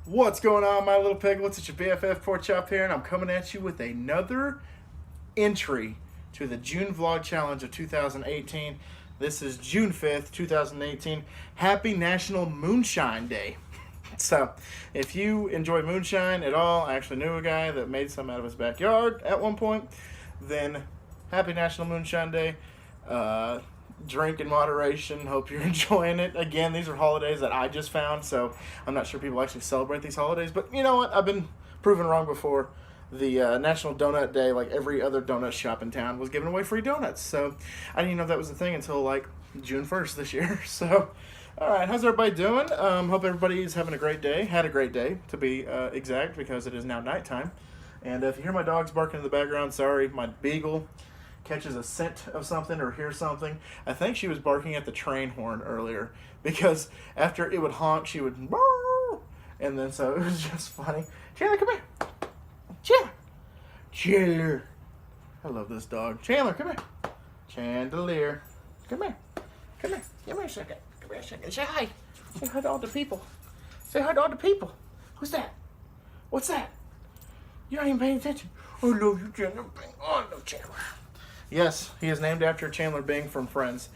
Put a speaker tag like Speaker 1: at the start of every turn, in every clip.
Speaker 1: What's going on, my little piglets? It's your BFF Pork Chop here, and I'm coming at you with another entry to the June Vlog Challenge of 2018. This is June 5th, 2018. Happy National Moonshine Day. So, if you enjoy moonshine at all, I actually knew a guy that made some out of his backyard at one point, then happy National Moonshine Day. Drink in moderation. Hope you're enjoying it. Again, these are holidays that I just found, so I'm not sure people actually celebrate these holidays. But you know what? I've been proven wrong before. The National Donut Day, like every other donut shop in town, was giving away free donuts. So I didn't even know that was a thing until like June 1st this year. So, all right, how's everybody doing? Hope everybody's having a great day. Had a great day, to be exact, because it is now nighttime. And if you hear my dogs barking in the background, sorry, my beagle catches a scent of something or hears something. I think she was barking at the train horn earlier because after it would honk, she would, and then so it was just funny. Chandler, come here. Chandler. I love this dog. Chandler, come here. Chandelier. Come here. Come here. Give me a second. Come here a second. Say hi. Say hi to all the people. Say hi to all the people. Who's that? What's that? You're not even paying attention. I love you, Chandler. Oh, no, Chandler. Yes, he is named after Chandler Bing from Friends,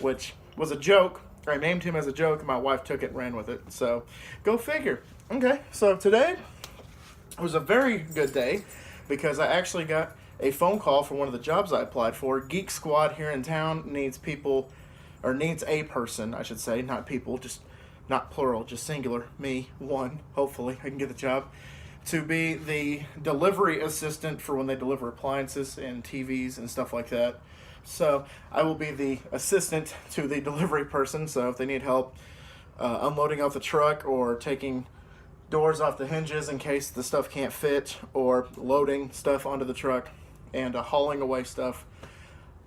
Speaker 1: which was a joke. I named him as a joke, and my wife took it and ran with it. So, go figure. Okay, so today was a very good day because I actually got a phone call for one of the jobs I applied for. Geek Squad here in town needs people, or needs a person, I should say, not people, just not plural, just singular. Me, one. Hopefully, I can get the job. To be the delivery assistant for when they deliver appliances and TVs and stuff like that. So I will be the assistant to the delivery person. So if they need help unloading off the truck or taking doors off the hinges in case the stuff can't fit, or loading stuff onto the truck and hauling away stuff,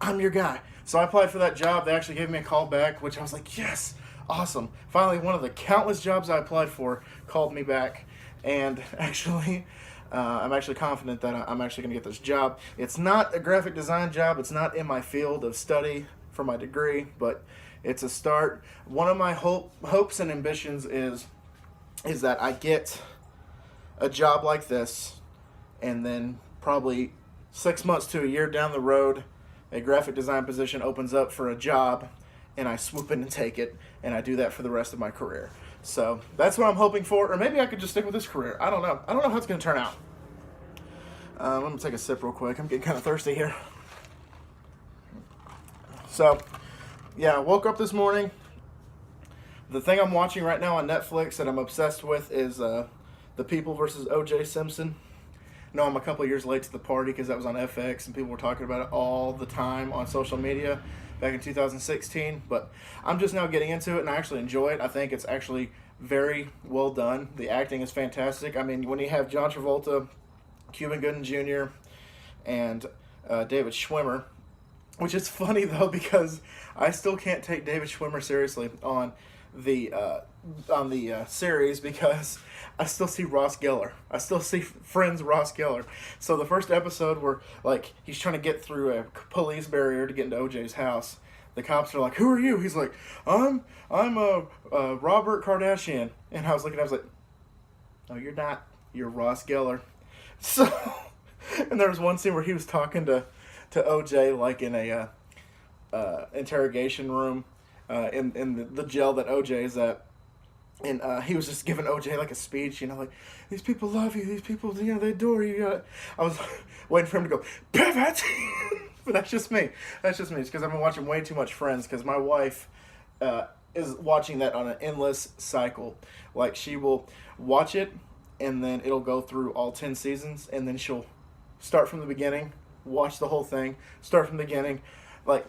Speaker 1: I'm your guy. So I applied for that job. They actually gave me a call back, which I was like, yes, awesome. Finally, one of the countless jobs I applied for called me back. And actually, I'm actually confident that I'm actually going to get this job. It's not a graphic design job. It's not in my field of study for my degree, but it's a start. One of my hopes and ambitions is that I get a job like this, and then probably 6 months to a year down the road, a graphic design position opens up for a job, and I swoop in and take it, and I do that for the rest of my career. So that's what I'm hoping for, or maybe I could just stick with this career. I don't know. I don't know how it's going to turn out. I'm going to take a sip real quick. I'm getting kind of thirsty here. So, yeah, I woke up this morning. The thing I'm watching right now on Netflix that I'm obsessed with is The People versus O.J. Simpson. No, I'm a couple years late to the party because that was on FX and people were talking about it all the time on social media back in 2016, but I'm just now getting into it and I actually enjoy it. I think it's actually very well done. The acting is fantastic. I mean, when you have John Travolta, Cuba Gooding Jr., and David Schwimmer, which is funny though because I still can't take David Schwimmer seriously on the series because I still see Ross Geller. I still see Friends Ross Geller. So the first episode where like he's trying to get through a police barrier to get into OJ's house, the cops are like, "Who are you?" He's like, I'm Robert Kardashian." And I was like, "No, you're not. You're Ross Geller." So, and there was one scene where he was talking to OJ like in a interrogation room. In the jail that OJ is at, and he was just giving OJ like a speech, like, "These people love you, these people, they adore you." I was waiting for him to go, "Pivot!" But that's just me. It's because I've been watching way too much Friends, because my wife is watching that on an endless cycle. Like, she will watch it, and then it'll go through all 10 seasons, and then she'll start from the beginning, watch the whole thing, start from the beginning, like...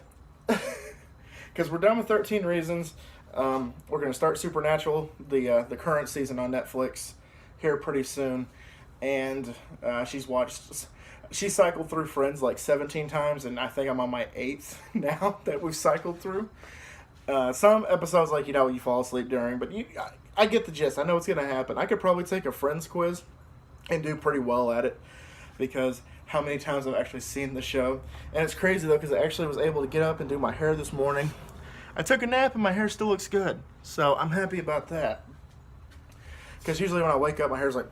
Speaker 1: Because we're done with 13 Reasons. We're going to start Supernatural, the current season on Netflix, here pretty soon. And she cycled through Friends like 17 times, and I think I'm on my 8th now that we've cycled through. Some episodes, like, you fall asleep during, but I get the gist. I know what's going to happen. I could probably take a Friends quiz and do pretty well at it, because how many times I've actually seen the show. And it's crazy though, because I actually was able to get up and do my hair this morning. I took a nap and my hair still looks good, so I'm happy about that. Because usually when I wake up, my hair's like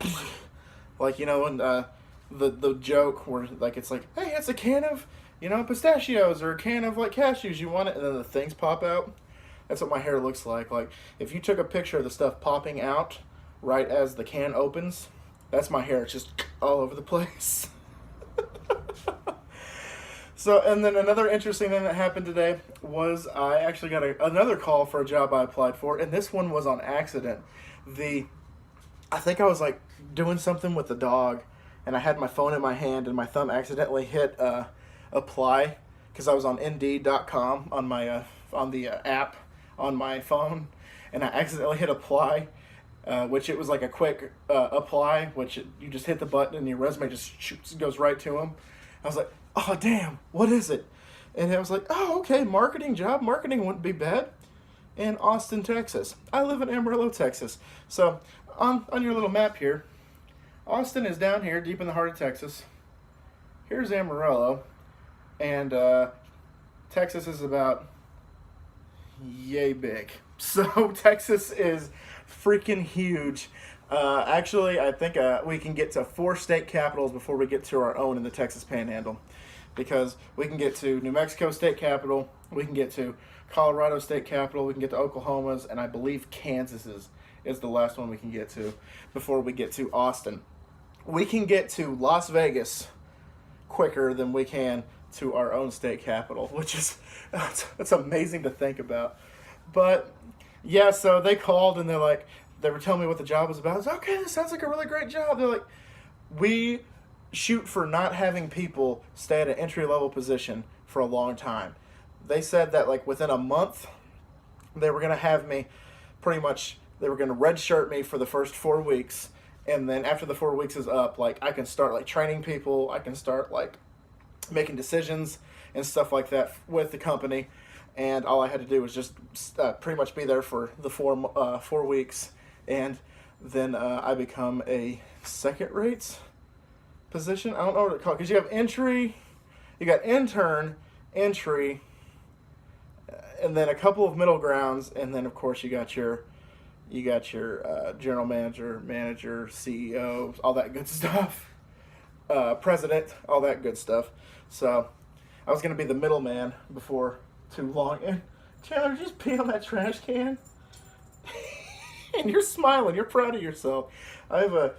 Speaker 1: you know, when the joke where like it's like, hey, it's a can of pistachios or a can of like cashews. You want it, and then the things pop out. That's what my hair looks like. Like if you took a picture of the stuff popping out right as the can opens, that's my hair. It's just all over the place. So, and then another interesting thing that happened today was I actually got another call for a job I applied for, and this one was on accident. I think I was like doing something with the dog, and I had my phone in my hand, and my thumb accidentally hit apply because I was on Indeed.com on my on the app on my phone, and I accidentally hit apply, which it was like a quick apply, you just hit the button and your resume just goes right to them. I was like, oh damn, what is it? And I was like, oh okay, marketing job. Marketing wouldn't be bad. In Austin, Texas. I live in Amarillo, Texas. So on your little map here, Austin is down here, deep in the heart of Texas. Here's Amarillo, and Texas is about yay big. So Texas is freaking huge. Actually, I think we can get to 4 state capitals before we get to our own in the Texas Panhandle, because we can get to New Mexico State Capital, we can get to Colorado State Capital, we can get to Oklahoma's, and I believe Kansas's is the last one we can get to before we get to Austin. We can get to Las Vegas quicker than we can to our own state capital, which is that's amazing to think about. But yeah, so they called and they were telling me what the job was about. I was like, okay, this sounds like a really great job. They're like, we shoot for not having people stay at an entry-level position for a long time. They said that like within a month, they were going to have me they were going to redshirt me for the first 4 weeks. And then after the 4 weeks is up, like I can start like training people. I can start like making decisions and stuff like that with the company. And all I had to do was just pretty much be there for the 4 weeks. And then I become a second-rate position. I don't know what to call it, because you have entry, you got intern, entry, and then a couple of middle grounds, and then of course you got your general manager, CEO, all that good stuff, president, all that good stuff. So I was gonna be the middleman before too long. And Chandler, just pee on that trash can. And you're smiling. You're proud of yourself. I have a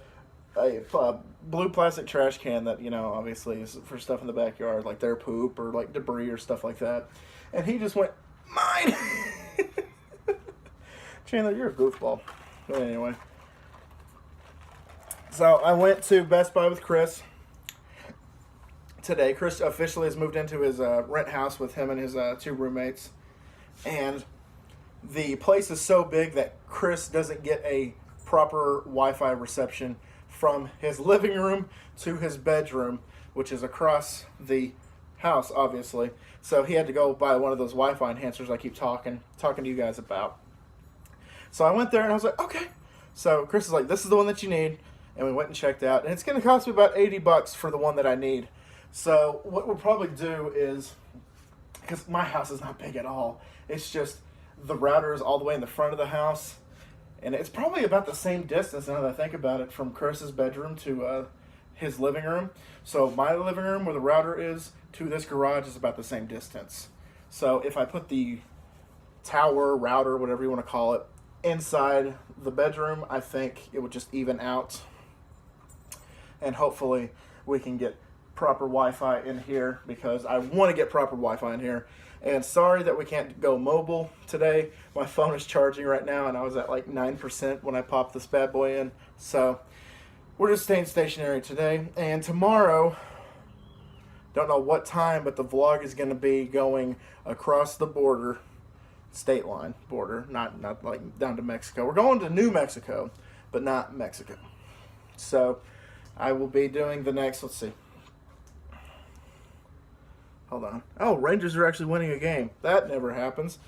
Speaker 1: blue plastic trash can that, obviously is for stuff in the backyard, like their poop or like debris or stuff like that. And he just went, mine! Chandler, you're a goofball. But anyway. So I went to Best Buy with Chris today. Chris officially has moved into his rent house with him and his 2 roommates. And the place is so big that Chris doesn't get a proper Wi-Fi reception from his living room to his bedroom, which is across the house, obviously. So he had to go buy one of those Wi-Fi enhancers I keep talking to you guys about. So I went there and I was like, okay. So Chris is like, this is the one that you need. And we went and checked out. And it's going to cost me about $80 for the one that I need. So what we'll probably do is, because my house is not big at all, it's just the router is all the way in the front of the house, and it's probably about the same distance, now that I think about it, from Chris's bedroom to his living room. So my living room where the router is to this garage is about the same distance. So if I put the tower, router, whatever you want to call it, inside the bedroom, I think it would just even out, and hopefully we can get proper Wi-Fi in here, because I want to get proper Wi-Fi in here. And sorry that we can't go mobile today. My phone is charging right now, and I was at like 9% when I popped this bad boy in. So we're just staying stationary today. And tomorrow, don't know what time, but the vlog is going to be going across the border, state line border, not like down to Mexico. We're going to New Mexico, but not Mexico. So I will be doing the next, let's see. Hold on. Oh, Rangers are actually winning a game. That never happens.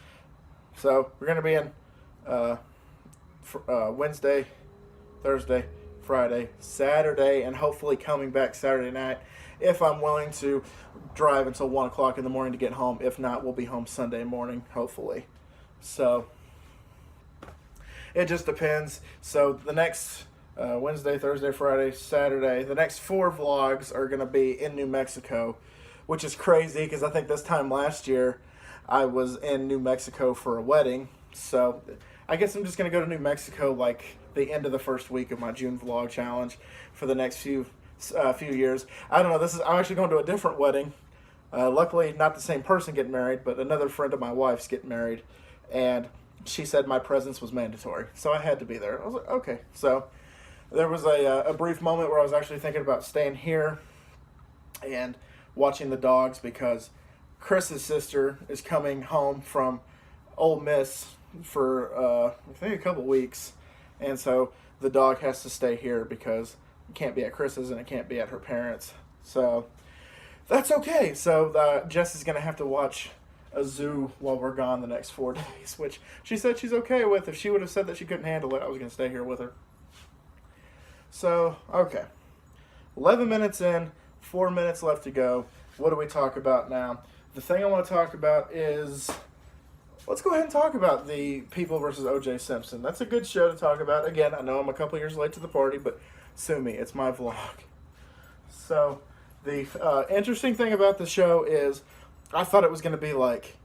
Speaker 1: So we're going to be in Wednesday, Thursday, Friday, Saturday, and hopefully coming back Saturday night if I'm willing to drive until 1 o'clock in the morning to get home. If not, we'll be home Sunday morning, hopefully. So, It just depends. So the next Wednesday, Thursday, Friday, Saturday, the next 4 vlogs are going to be in New Mexico, which is crazy because I think this time last year I was in New Mexico for a wedding. So I guess I'm just going to go to New Mexico like the end of the first week of my June vlog challenge for the next few years. I don't know. I'm actually going to a different wedding. Luckily, not the same person getting married, but another friend of my wife's getting married, and she said my presence was mandatory, so I had to be there. I was like, okay. So there was a brief moment where I was actually thinking about staying here and watching the dogs because Chris's sister is coming home from Ole Miss for I think a couple weeks, and so the dog has to stay here because it can't be at Chris's and it can't be at her parents'. So that's okay. So Jess is going to have to watch a zoo while we're gone the next 4 days, which she said she's okay with. If she would have said that she couldn't handle it, I was going to stay here with her. So, okay. 11 minutes in, 4 minutes left to go. What do we talk about now? The thing I want to talk about is, let's go ahead and talk about the People versus O.J. Simpson. That's a good show to talk about. Again, I know I'm a couple years late to the party, but sue me. It's my vlog. So, the interesting thing about the show is I thought it was going to be like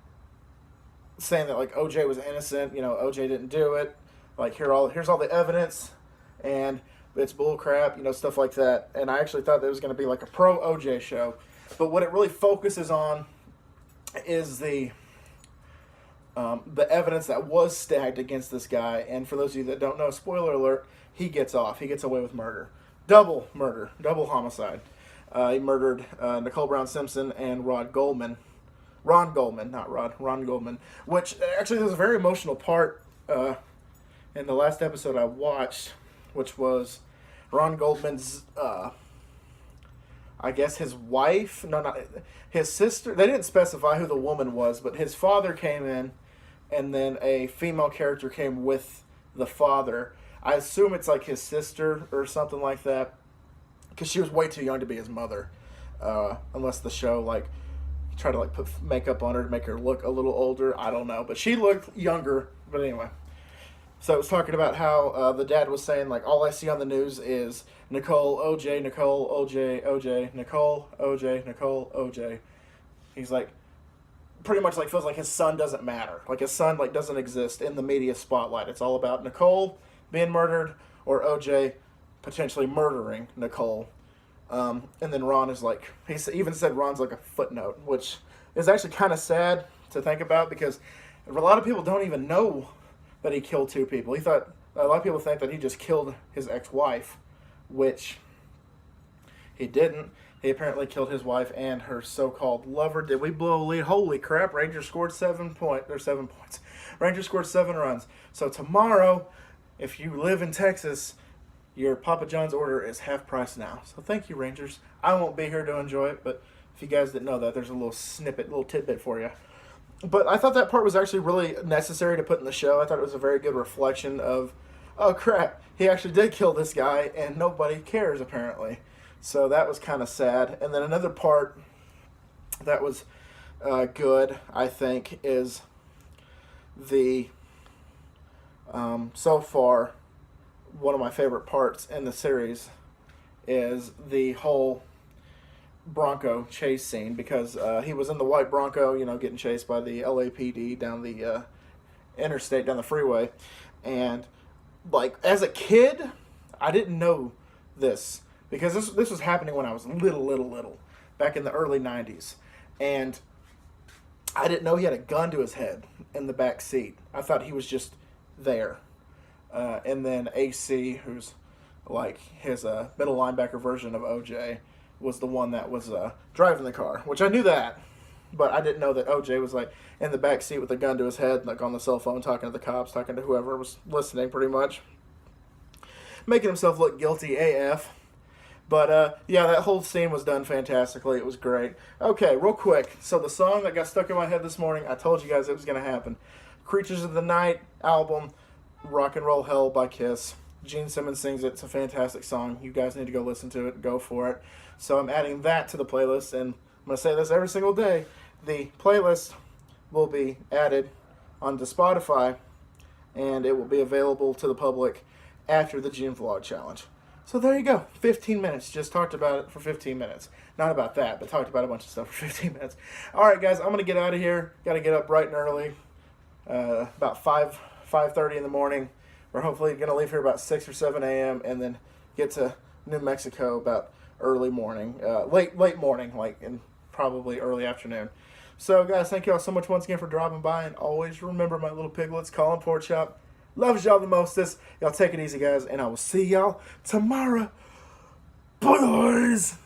Speaker 1: saying that like O.J. was innocent, O.J. didn't do it, like here's all the evidence, and it's bull crap, stuff like that. And I actually thought that it was going to be like a pro O.J. show, but what it really focuses on is the evidence that was stacked against this guy. And for those of you that don't know, spoiler alert, he gets off. He gets away with murder, double homicide. He murdered Nicole Brown Simpson and Ron Goldman, which actually there's a very emotional part in the last episode I watched, which was Ron Goldman's, I guess his wife, his sister. They didn't specify who the woman was, but his father came in, and then a female character came with the father. I assume it's like his sister or something like that, because she was way too young to be his mother, unless the show tried to put makeup on her to make her look a little older. I don't know, but she looked younger. But anyway, so it was talking about how the dad was saying all I see on the news is Nicole, OJ, Nicole, OJ, OJ, Nicole, OJ, Nicole, OJ. He's pretty much feels like his son doesn't matter. Like his son doesn't exist in the media spotlight. It's all about Nicole being murdered or OJ potentially murdering Nicole. And then Ron is he even said Ron's a footnote, which is actually kind of sad to think about because a lot of people don't even know that he killed 2 people. A lot of people think that he just killed his ex-wife, which he didn't. He apparently killed his wife and her so-called lover. Did we blow a lead? Holy crap, Rangers scored 7 points. Rangers scored 7 runs. So tomorrow, if you live in Texas, your Papa John's order is half price now. So thank you, Rangers. I won't be here to enjoy it, but if you guys didn't know that, there's a little tidbit for you. But I thought that part was actually really necessary to put in the show. I thought it was a very good reflection of, oh crap, he actually did kill this guy, and nobody cares, apparently. So that was kind of sad. And then another part that was good, I think, is the, so far, one of my favorite parts in the series is the whole Bronco chase scene, because he was in the white Bronco, getting chased by the LAPD down the interstate, down the freeway. And as a kid, I didn't know this, because this was happening when I was little, back in the early 90s. And I didn't know he had a gun to his head in the back seat. I thought he was just there. And then AC, who's his middle linebacker version of OJ, was the one that was driving the car, which I knew that, but I didn't know that OJ was in the back seat with a gun to his head, on the cell phone, talking to the cops, talking to whoever was listening, pretty much making himself look guilty AF. But yeah, that whole scene was done fantastically. It was great. Okay, real quick. So the song that got stuck in my head this morning, I told you guys it was going to happen. Creatures of the Night album, Rock and Roll Hell by Kiss. Gene Simmons sings it. It's a fantastic song. You guys need to go listen to it. Go for it. So I'm adding that to the playlist, and I'm going to say this every single day. The playlist will be added onto Spotify and it will be available to the public after the June vlog challenge. So there you go, 15 minutes. Just talked about it for 15 minutes. Not about that, but talked about a bunch of stuff for 15 minutes. All right, guys, I'm going to get out of here. Got to get up bright and early, about 5:30 in the morning. We're hopefully going to leave here about 6 or 7 a.m. and then get to New Mexico about early morning, late morning, like in probably early afternoon. So, guys, thank you all so much once again for dropping by, and always remember, my little piglets, Colin Pork Chop loves y'all the mostest. Y'all take it easy, guys, and I will see y'all tomorrow. Bye, guys.